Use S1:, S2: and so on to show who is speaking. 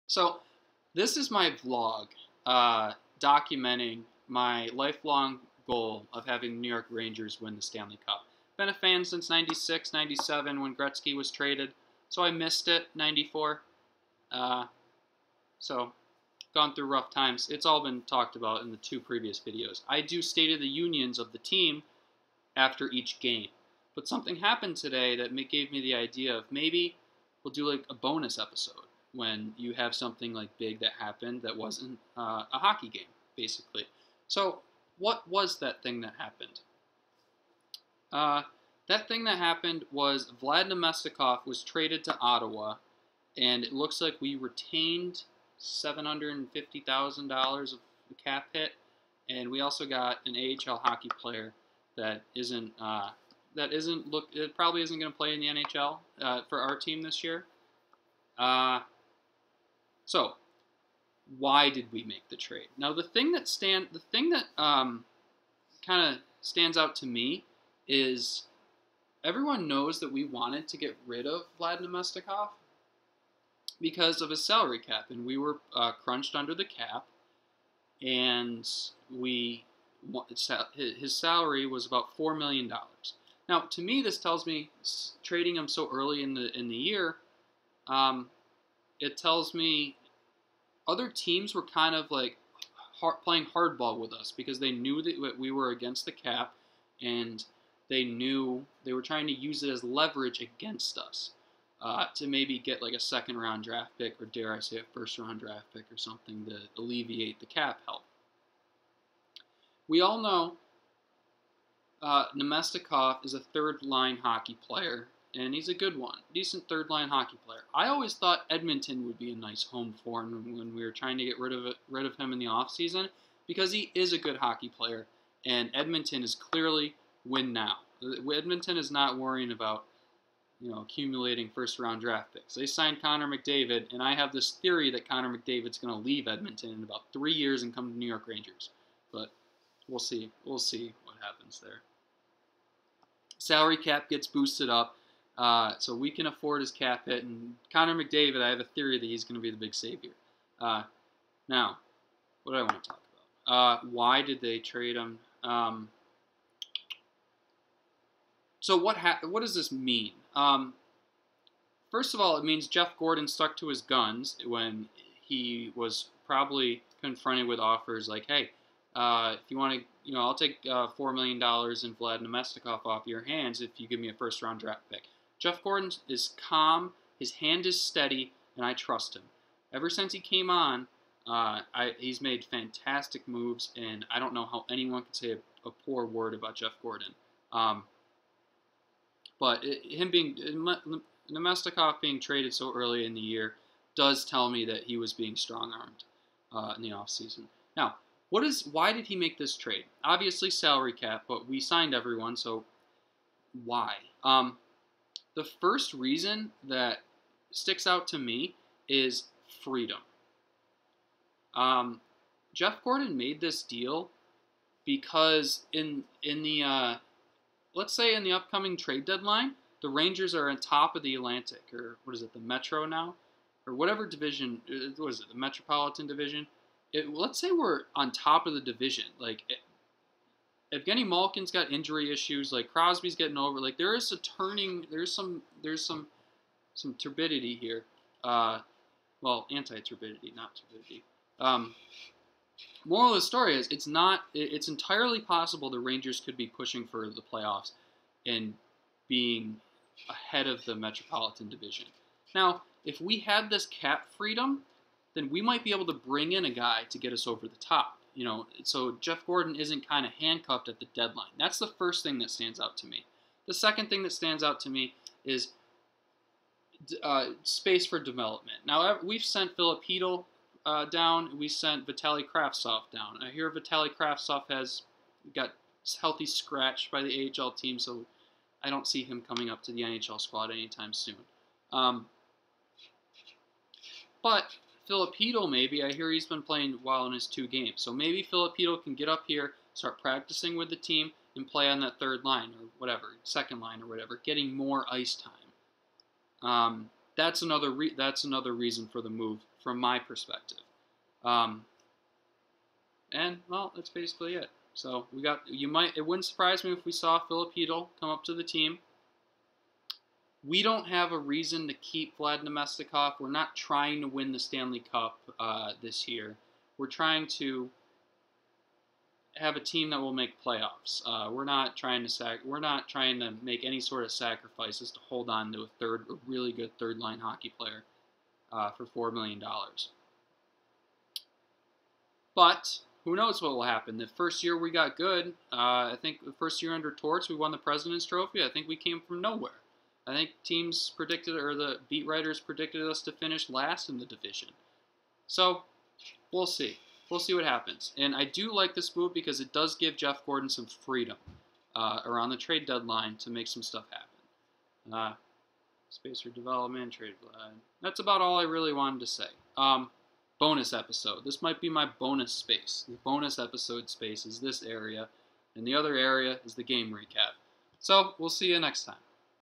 S1: So, this is my vlog documenting my lifelong goal of having the New York Rangers win the Stanley Cup. Been a fan since 96, 97 when Gretzky was traded, so I missed it, 94. So, gone through rough times. It's all been talked about in the two previous videos. I do State of the Unions of the team after each game. But something happened today that gave me the idea of maybe we'll do like a bonus episode when you have something like big that happened that wasn't a hockey game, basically. So what was that thing that happened? That thing that happened was Vald Namestnikov was traded to Ottawa, and it looks like we retained $750,000 of cap hit, and we also got an AHL hockey player that probably isn't going to play in the NHL for our team this year. So, why did we make the trade? Now, the thing that kind of stands out to me is everyone knows that we wanted to get rid of Vald Namestnikov because of his salary cap, and we were crunched under the cap, and his salary was about $4 million. Now, to me, this tells me trading him so early in the year. It tells me other teams were kind of like playing hardball with us because they knew that we were against the cap, and they knew they were trying to use it as leverage against us to maybe get like a second-round draft pick, or dare I say a first-round draft pick or something to alleviate the cap help. We all know Namestnikov is a third-line hockey player, and he's a good one. Decent third-line hockey player. I always thought Edmonton would be a nice home for him when we were trying to get rid of him in the offseason, because he is a good hockey player, and Edmonton is clearly win now. Edmonton is not worrying about accumulating first-round draft picks. They signed Connor McDavid, and I have this theory that Connor McDavid's going to leave Edmonton in about 3 years and come to New York Rangers. But we'll see. We'll see what happens there. Salary cap gets boosted up, so we can afford his cap hit. And Connor McDavid, I have a theory that he's going to be the big savior. Now, what do I want to talk about? Why did they trade him? So what does this mean? First of all, it means Jeff Gordon stuck to his guns when he was probably confronted with offers like, hey, if you want to, I'll take $4 million and Vald Namestnikov off your hands if you give me a first-round draft pick. Jeff Gordon is calm, his hand is steady, and I trust him. Ever since he came on, he's made fantastic moves, and I don't know how anyone could say a poor word about Jeff Gordon. But Namestnikov being traded so early in the year does tell me that he was being strong-armed in the offseason. Now, why did he make this trade? Obviously salary cap, but we signed everyone, so why? The first reason that sticks out to me is freedom. Jeff Gordon made this deal because in the let's say in the upcoming trade deadline, the Rangers are on top of the Atlantic, or what is it, the Metro now? Or whatever division, what is it, the Metropolitan Division? Let's say we're on top of the division. Like, Evgeny Malkin's got injury issues, like Crosby's getting over. Like, there is a turning, there's some turbidity here. Well, anti-turbidity, not turbidity. Moral of the story is it's entirely possible the Rangers could be pushing for the playoffs and being ahead of the Metropolitan Division. Now, if we had this cap freedom, then we might be able to bring in a guy to get us over the top. So Jeff Gordon isn't kind of handcuffed at the deadline. That's the first thing that stands out to me. The second thing that stands out to me is space for development. Now, we've sent Filipino down. We sent Vitaly Kravtsov down. I hear Vitaly Kravtsov has got healthy scratched by the AHL team, so I don't see him coming up to the NHL squad anytime soon. But Filipino, maybe, I hear he's been playing well in his 2 games. So maybe Filipino can get up here, start practicing with the team, and play on that third line or whatever, second line or whatever, getting more ice time. That's another reason for the move from my perspective. And well, that's basically it. So it wouldn't surprise me if we saw Philip Hedl come up to the team. We don't have a reason to keep Vlad Namestnikov. We're not trying to win the Stanley Cup this year. We're trying to have a team that will make playoffs. We're not trying to make any sort of sacrifices to hold on to a really good third line hockey player for $4 million. But who knows what will happen? The first year we got good. I think the first year under Torts, we won the President's Trophy. I think we came from nowhere. I think teams predicted, or the beat writers predicted us to finish last in the division. So we'll see. We'll see what happens. And I do like this move because it does give Jeff Gordon some freedom around the trade deadline to make some stuff happen. Space for development, trade. That's about all I really wanted to say. Bonus episode. This might be my bonus space. The bonus episode space is this area, and the other area is the game recap. So we'll see you next time.